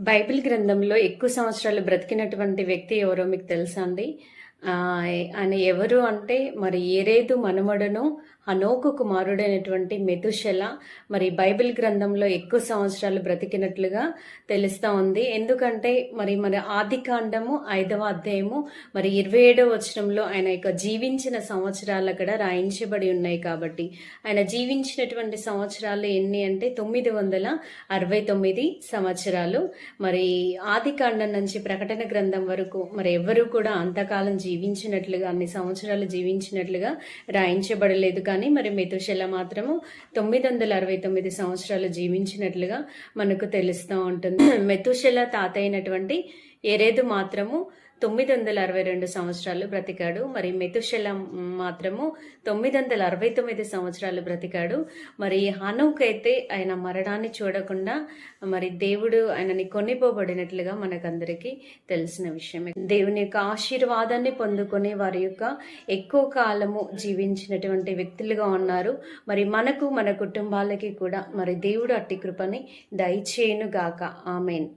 Bible గ్రంథంలో ఎక్కువ సంవత్సరాలు బ్రతికినటువంటి వ్యక్తి ఎవరో మీకు తెలుసా అండి? ఆయన ఎవరు అంటే మరి ఏరేదు మనుమడును హనోకు కుమారుడైనటువంటి మెతుషెల మరి బైబిల్ గ్రంథంలో ఎక్కువ సంవత్సరాలు బ్రతికినట్లుగా తెలుస్తా ఉంది. ఎందుకంటే మరి ఆది కాండము 5వ అధ్యాయము మరి 27వ వచనంలో ఆయన యొక్క జీవించిన సంవత్సరాలు అక్కడ రాయించబడి ఉన్నాయి. కాబట్టి ఆయన జీవించినటువంటి సంవత్సరాలు ఎన్ని అంటే 969 సంవత్సరాలు. మరి ఆది కాండం నుంచి ప్రకటన గ్రంథం వరకు మరి ఎవరు కూడా అంతకాలం జీవించినట్లుగా, అన్ని సంవత్సరాలు జీవించినట్లుగా రాయించబడలేదు. కానీ మరి మెతుషెల మాత్రము 969 సంవత్సరాలు జీవించినట్లుగా మనకు తెలుస్తూ ఉంటుంది. మెతుషెల తాత అయినటువంటి ఎరేదు మాత్రము 962 సంవత్సరాలు బ్రతికాడు. మరి మెతుషెల మాత్రము 969 సంవత్సరాలు బ్రతికాడు. మరి హనోక్ అయితే ఆయన మరణాన్ని చూడకుండా మరి దేవుడు ఆయనని కొనిపోబడినట్లుగా మనకందరికీ తెలిసిన విషయమే. దేవుని యొక్క ఆశీర్వాదాన్ని పొందుకొని వారి యొక్క ఎక్కువ కాలము జీవించినటువంటి వ్యక్తులుగా ఉన్నారు. మరి మనకు, మన కుటుంబాలకి కూడా మరి దేవుడు అట్టి కృపని దయచేయును గాక. ఆమెన్.